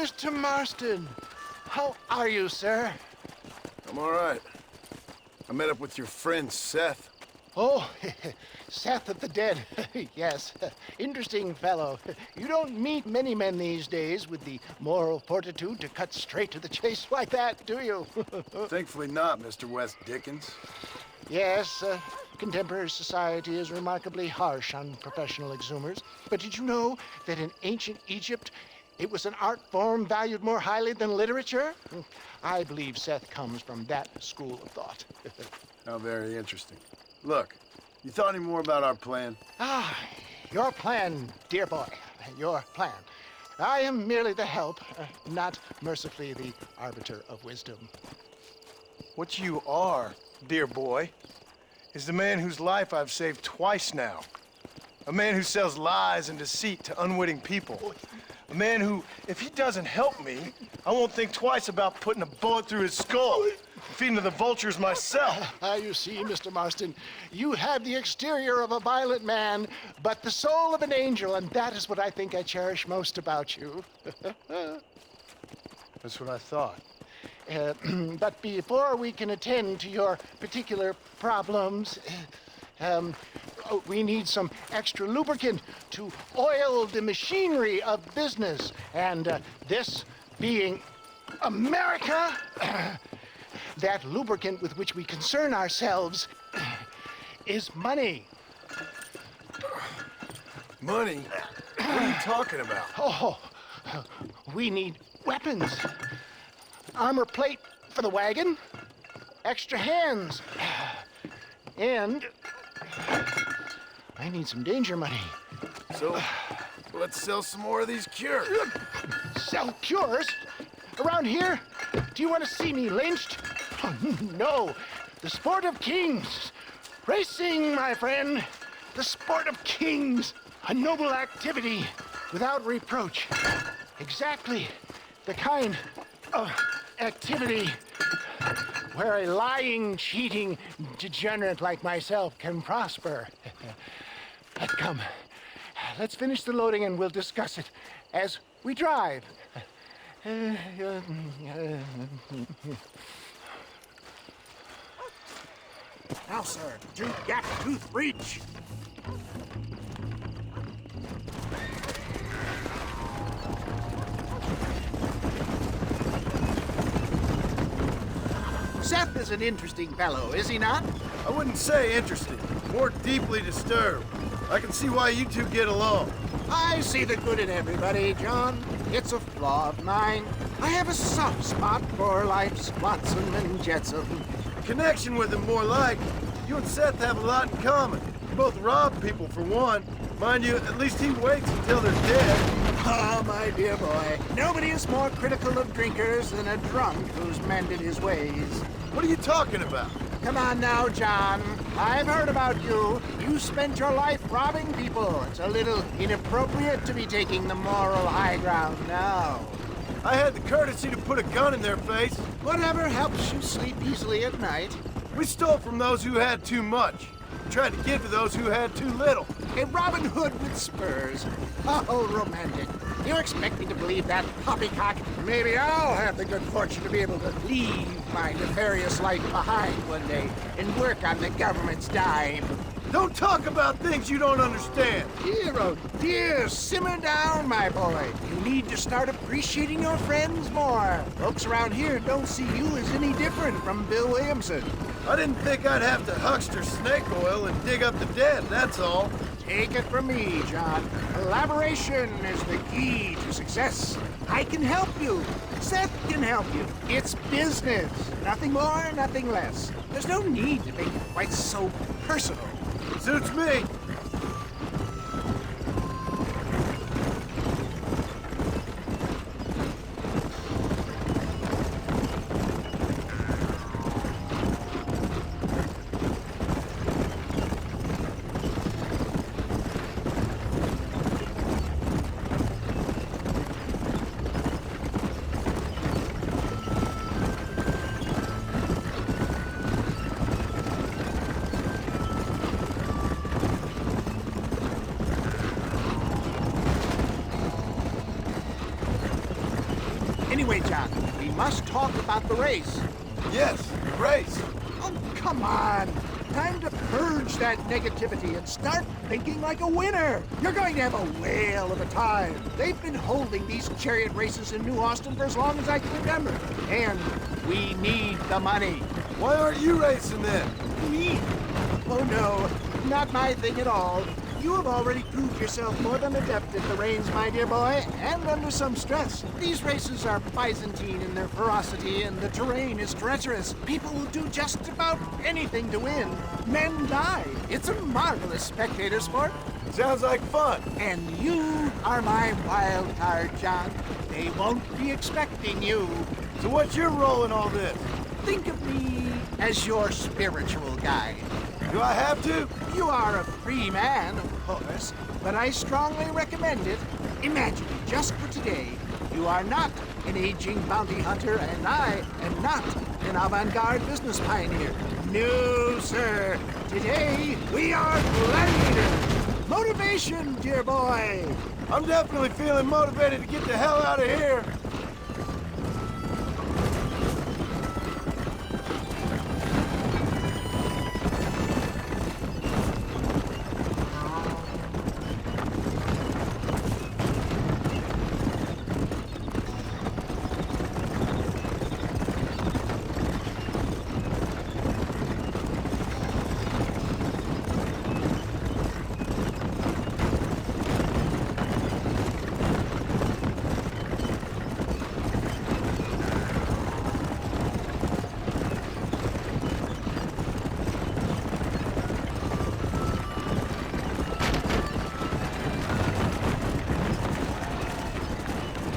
Mr. Marston. How are you, sir? I'm all right. I met up with your friend, Seth. Oh, Seth of the Dead. Yes, interesting fellow. You don't meet many men these days with the moral fortitude to cut straight to the chase like that, do you? Thankfully not, Mr. West Dickens. Yes, contemporary society is remarkably harsh on professional exhumers. But did you know that in ancient Egypt, it was an art form valued more highly than literature? I believe Seth comes from that school of thought. How very interesting. Look, you thought any more about our plan? Ah, your plan, dear boy, your plan. I am merely the help, not mercifully the arbiter of wisdom. What you are, dear boy, is the man whose life I've saved twice now. A man who sells lies and deceit to unwitting people. A man who, if he doesn't help me, I won't think twice about putting a bullet through his skull and feeding to the vultures myself. You see, Mr. Marston, you have the exterior of a violent man, but the soul of an angel, and that is what I think I cherish most about you. That's what I thought. But before we can attend to your particular problems, we need some extra lubricant to oil the machinery of business. And this being America, that lubricant with which we concern ourselves is money. Money? What are you talking about? Oh, we need weapons. Armor plate for the wagon, extra hands, and I need some danger money. So, let's sell some more of these cures. Sell cures? Around here? Do you want to see me lynched? Oh, no, the sport of kings. Racing, my friend, the sport of kings. A noble activity without reproach. Exactly the kind of activity where a lying, cheating degenerate like myself can prosper. But come, let's finish the loading and we'll discuss it as we drive. Now, sir, to Gap Tooth Reach. Seth is an interesting fellow, is he not? I wouldn't say interesting, more deeply disturbed. I can see why you two get along. I see the good in everybody, John. It's a flaw of mine. I have a soft spot for life's flotsam and jetsam. A connection with him more like. You and Seth have a lot in common. You both rob people for one. Mind you, at least he waits until they're dead. Ah, my dear boy, nobody is more critical of drinkers than a drunk who's mended his ways. What are you talking about? Come on now, John. I've heard about you. You spent your life robbing people. It's a little inappropriate to be taking the moral high ground now. I had the courtesy to put a gun in their face. Whatever helps you sleep easily at night. We stole from those who had too much. Tried to give to those who had too little. A Robin Hood with spurs. Oh, romantic. You expect me to believe that poppycock? Maybe I'll have the good fortune to be able to leave my nefarious life behind one day and work on the government's dime. Don't talk about things you don't understand. Dear, oh dear, simmer down, my boy. You need to start appreciating your friends more. Folks around here don't see you as any different from Bill Williamson. I didn't think I'd have to huckster snake oil and dig up the dead, that's all. Take it from me, John. Collaboration is the key to success. I can help you. Seth can help you. It's business. Nothing more, nothing less. There's no need to make it quite so personal. Suits me. Anyway, John, we must talk about the race. Yes, race. Oh, come on. Time to purge that negativity and start thinking like a winner. You're going to have a whale of a time. They've been holding these chariot races in New Austin for as long as I can remember. And we need the money. Why aren't you racing then? Me? Oh, no. Not my thing at all. You have already proved yourself more than adept at the reins, my dear boy, and under some stress. These races are Byzantine in their ferocity, and the terrain is treacherous. People will do just about anything to win. Men die. It's a marvelous spectator sport. Sounds like fun. And you are my wild card, John. They won't be expecting you. So what's your role in all this? Think of me as your spiritual guide. Do I have to? You are a free man, of course, but I strongly recommend it. Imagine, just for today, you are not an aging bounty hunter, and I am not an avant-garde business pioneer. No, sir. Today, we are gladiators. Motivation, dear boy. I'm definitely feeling motivated to get the hell out of here.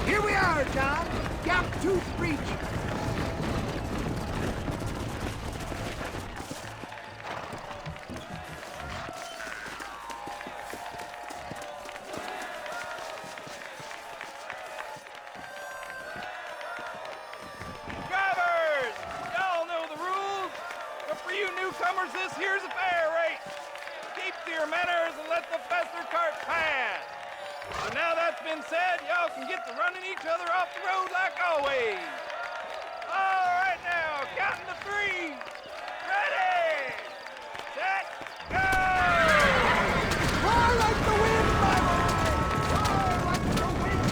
Here we are, John. Gap Tooth Reach. Drivers! Y'all know the rules, but for you newcomers, this here's a fair race. Keep to your manners and let the faster cart pass. So now that's been said, y'all can get to running each other off the road like always. All right now, counting to three. Ready, set, go! Roar like the wind, my boy! Roar like the wind!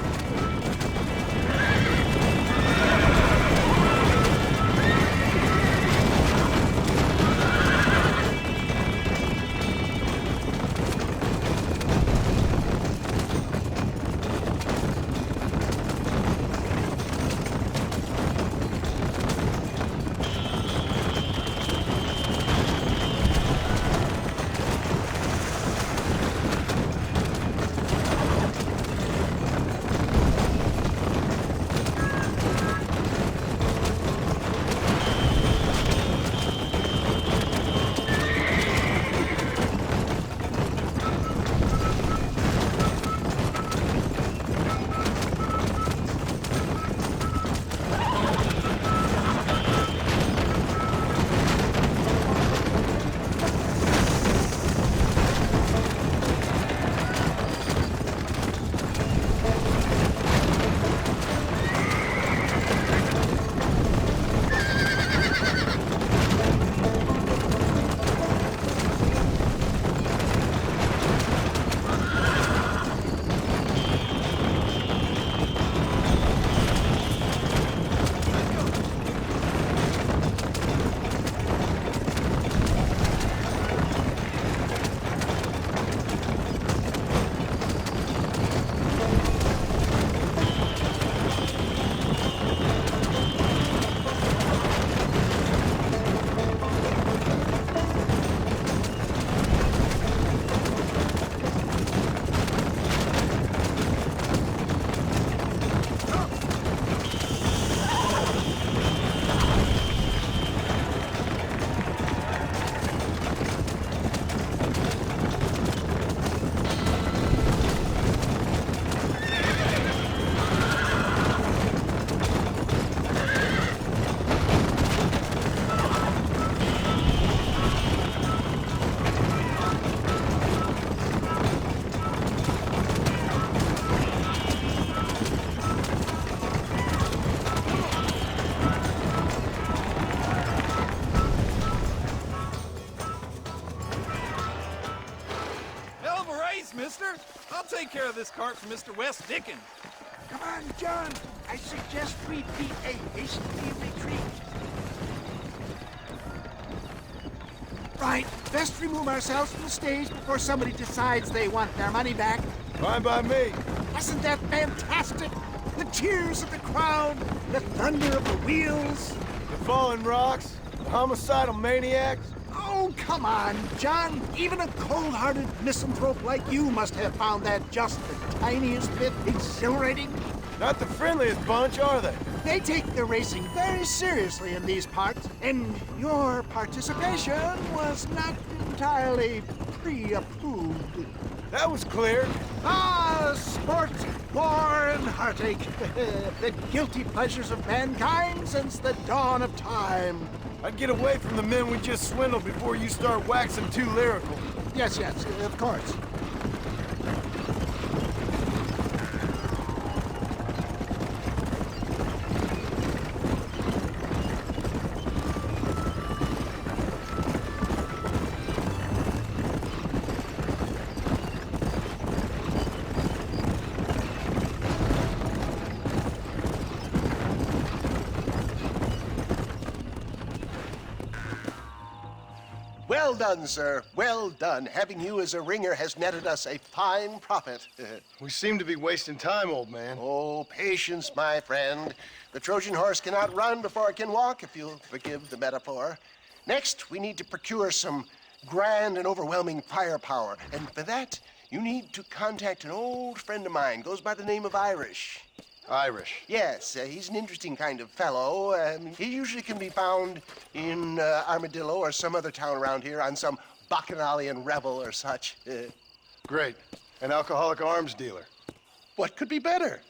Thanks, mister. I'll take care of this cart for Mr. West Dickens. Come on, John. I suggest we beat a hasty retreat. Right. Best remove ourselves from the stage before somebody decides they want their money back. Fine by me. Wasn't that fantastic? The cheers of the crowd, the thunder of the wheels. The falling rocks, the homicidal maniacs. Oh, come on, John. Even a cold-hearted misanthrope like you must have found that just the tiniest bit exhilarating. Not the friendliest bunch, are they? They take their racing very seriously in these parts, and your participation was not entirely pre-approved. That was clear. Ah, sport, war, and heartache. The guilty pleasures of mankind since the dawn of time. I'd get away from the men we just swindled before you start waxing too lyrical. Yes, of course. Well done, sir. Well done. Having you as a ringer has netted us a fine profit. We seem to be wasting time, old man. Oh, patience, my friend. The Trojan horse cannot run before it can walk, if you'll forgive the metaphor. Next, we need to procure some grand and overwhelming firepower. And for that, you need to contact an old friend of mine. Goes by the name of Irish. Irish. Yes, he's an interesting kind of fellow. He usually can be found in Armadillo or some other town around here on some bacchanalian revel or such. Great. An alcoholic arms dealer. What could be better?